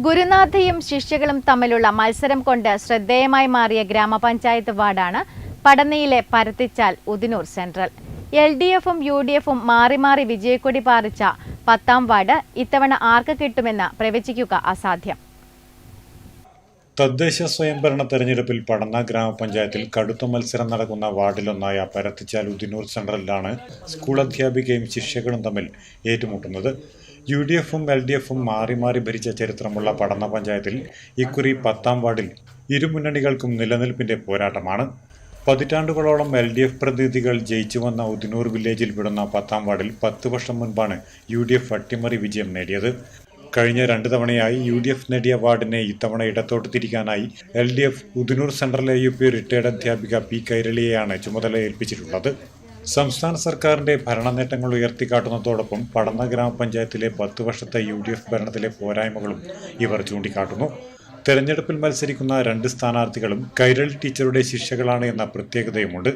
ഗുരുനാഥയും ശിഷ്യകളും തമ്മിലുള്ള മത്സരം കൊണ്ട് ശ്രദ്ധേയമായി മാറിയ ഗ്രാമപഞ്ചായത്ത് വാർഡാണ് പടന്നയിലെ പരത്തിച്ചാൽ ഉദിനൂർ സെൻട്രൽ. LDFും UDFും മാറി മാറി വിജയക്കൊടി പാറിച്ച 10ാം വാർഡ് ഇത്തവണ ആർക്ക് കിട്ടുമെന്ന് പ്രവചിക്കുക അസാധ്യം. തദ്ദേശ സ്വയംഭരണ തെരഞ്ഞെടുപ്പിൽ പടന്ന ഗ്രാമപഞ്ചായത്തിൽ കടുത്ത മത്സരം നടക്കുന്ന വാർഡിലൊന്നായ പരത്തിച്ചാൽ ഉദിനൂർ സെൻട്രലിലാണ് സ്കൂൾ അധ്യാപികയും ശിഷ്യകളും തമ്മിൽ ഏറ്റുമുട്ടുന്നത്. UDFും LDFും മാറി മാറി ഭരിച്ച ചരിത്രമുള്ള പടന്ന പഞ്ചായത്തിൽ ഇക്കുറി 10ാം വാർഡിൽ ഇരു മുന്നണികൾക്കും നിലനിൽപ്പിന്റെ പോരാട്ടമാണ്. പതിറ്റാണ്ടുകളോളം LDF പ്രതിനിധികൾ ജയിച്ചു വന്ന ഉദിനൂർ വില്ലേജിൽ വിടുന്ന 10ാം വാർഡിൽ 10 വർഷം മുൻപാണ് UDF അട്ടിമറി വിജയം നേടിയത്. കഴിഞ്ഞ 2 തവണയായി UDF നേടിയ വാർഡിനെ ഇത്തവണ ഇടത്തോട്ട് തിരിക്കാനായി LDF Udinur central AUP retired അധ്യാപിക P. കൈരളിയെയാണ് ചുമതല ഏൽപ്പിച്ചിട്ടുള്ളത്. സംസ്ഥാന സർക്കാരിന്റെ ഭരണ നേട്ടങ്ങൾ ഉയർത്തിക്കാട്ടുന്നതോടൊപ്പം പടന്ന ഗ്രാമപഞ്ചായത്തിലെ 10 വർഷത്തെ UDF ഭരണത്തിലെ പോരായ്മകളും ഇവർ ചൂണ്ടിക്കാട്ടുന്നു. തെരഞ്ഞെടുപ്പിൽ മത്സരിക്കുന്ന 2 സ്ഥാനാർത്ഥികളും കൈരളി ടീച്ചറുടെ ശിഷ്യകളാണ് എന്ന പ്രത്യേകതയുമുണ്ട്.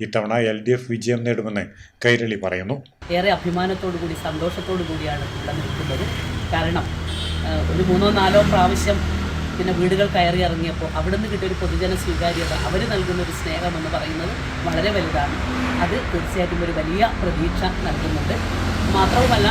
ഇത്തവണ LDF വിജയം നേടുമെന്ന് കൈരളി പറയുന്നു. ഏറെ അഭിമാനത്തോടു കൂടി സന്തോഷത്തോടു കൂടിയാണ് ഇവിടെ നിൽക്കുന്നത്. കാരണം ഒരു 3-4 പ്രാവശ്യം പിന്നെ വീടുകൾ കയറി ഇറങ്ങിയപ്പോൾ അവിടെ നിന്ന് കിട്ടിയൊരു പൊതുജന സ്വീകാര്യത, അവർ നൽകുന്ന ഒരു സ്നേഹം എന്ന് പറയുന്നത് വളരെ വലുതാണ്. അത് തീർച്ചയായിട്ടും ഒരു വലിയ പ്രതീക്ഷ നൽകുന്നുണ്ട്. മാത്രവുമല്ല,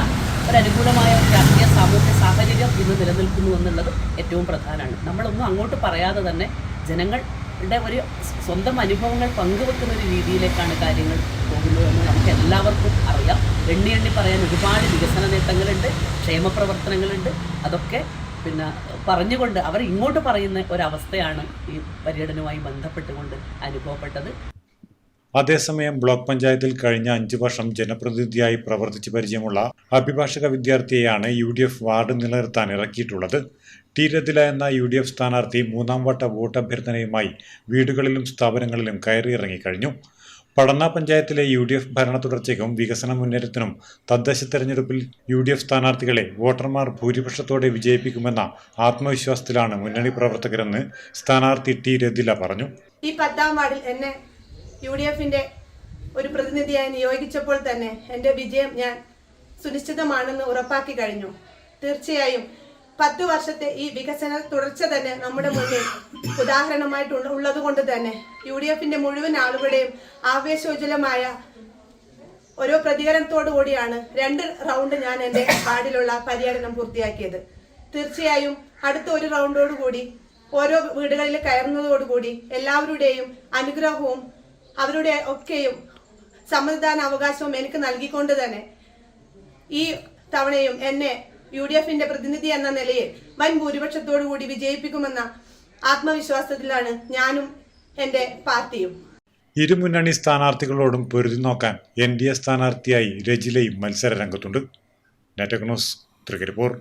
ഒരനുകൂലമായ രാഷ്ട്രീയ സാമൂഹ്യ സാഹചര്യം ഇന്ന് നിലനിൽക്കുന്നു എന്നുള്ളത് ഏറ്റവും പ്രധാനമാണ്. നമ്മളൊന്നും അങ്ങോട്ട് പറയാതെ തന്നെ ജനങ്ങളുടെ ഒരു സ്വന്തം അനുഭവങ്ങൾ പങ്കുവെക്കുന്ന ഒരു രീതിയിലേക്കാണ് കാര്യങ്ങൾ പോകുന്നതെന്ന് നമുക്ക് എല്ലാവർക്കും അറിയാം. എണ്ണി പറയാൻ ഒരുപാട് വികസന നേട്ടങ്ങളുണ്ട്, ക്ഷേമപ്രവർത്തനങ്ങളുണ്ട്. അതൊക്കെ പിന്നെ പറഞ്ഞുകൊണ്ട് അവർ ഇങ്ങോട്ട് പറയുന്ന ഒരവസ്ഥയാണ് ഈ പര്യടനവുമായി ബന്ധപ്പെട്ടുകൊണ്ട് അനുഭവപ്പെട്ടത്. അതേസമയം ബ്ലോക്ക് പഞ്ചായത്തിൽ കഴിഞ്ഞ 5 വർഷം ജനപ്രതിനിധിയായി പ്രവർത്തിച്ച് പരിചയമുള്ള അഭിഭാഷക വിദ്യാർത്ഥിയെയാണ് UDF വാർഡ് നിലനിർത്താൻ ഇറക്കിയിട്ടുള്ളത്. T. രതില എന്ന UDF സ്ഥാനാർത്ഥി 3ാം വട്ട വോട്ട് അഭ്യർത്ഥനയുമായി വീടുകളിലും സ്ഥാപനങ്ങളിലും കയറി ഇറങ്ങിക്കഴിഞ്ഞു. പടന്ന പഞ്ചായത്തിലെ UDF ഭരണ തുടർച്ചയ്ക്കും വികസന മുന്നേറ്റത്തിനും തദ്ദേശ തെരഞ്ഞെടുപ്പിൽ UDF സ്ഥാനാർത്ഥികളെ വോട്ടർമാർ ഭൂരിപക്ഷത്തോടെ വിജയിപ്പിക്കുമെന്ന ആത്മവിശ്വാസത്തിലാണ് മുന്നണി പ്രവർത്തകരെന്ന് സ്ഥാനാർത്ഥി T. രതില പറഞ്ഞു. ഈ 10ാം വാർഡിൽ എന്നെ UDFന്റെ ഒരു പ്രതിനിധിയായി നിയോഗിച്ചപ്പോൾ തന്നെ എൻ്റെ വിജയം ഞാൻ സുനിശ്ചിതമാണെന്ന് ഉറപ്പാക്കി കഴിഞ്ഞു. തീർച്ചയായും 10 വർഷത്തെ ഈ വികസന തുടർച്ച തന്നെ നമ്മുടെ മുന്നിൽ ഉദാഹരണമായിട്ടുള്ളത് കൊണ്ട് തന്നെ UDFന്റെ മുഴുവൻ ആളുകളുടെയും ആവേശോജ്വലമായ ഓരോ പ്രതികരണത്തോടു കൂടിയാണ് 2 റൗണ്ട് ഞാൻ എൻ്റെ വാർഡിലുള്ള പര്യടനം പൂർത്തിയാക്കിയത്. തീർച്ചയായും അടുത്ത ഒരു റൗണ്ടോടുകൂടി ഓരോ വീടുകളിൽ കയറുന്നതോടുകൂടി എല്ലാവരുടെയും അനുഗ്രഹവും അവരുടെ ഒക്കെയും സമ്മതിദാന അവകാശവും എനിക്ക് നൽകിക്കൊണ്ട് തന്നെ ഈ തവണയും എന്നെ UDFന്റെ പ്രതിനിധി എന്ന നിലയിൽ വൻ ഭൂരിപക്ഷത്തോടു കൂടി വിജയിപ്പിക്കുമെന്ന ആത്മവിശ്വാസത്തിലാണ് ഞാനും എൻ്റെ പാർട്ടിയും. ഇരു മുന്നണി സ്ഥാനാർത്ഥികളോടും പൊരുതി നോക്കാൻ NDA സ്ഥാനാർത്ഥിയായി രജിലയും മത്സര രംഗത്തുണ്ട്. Network news, Trikaripur.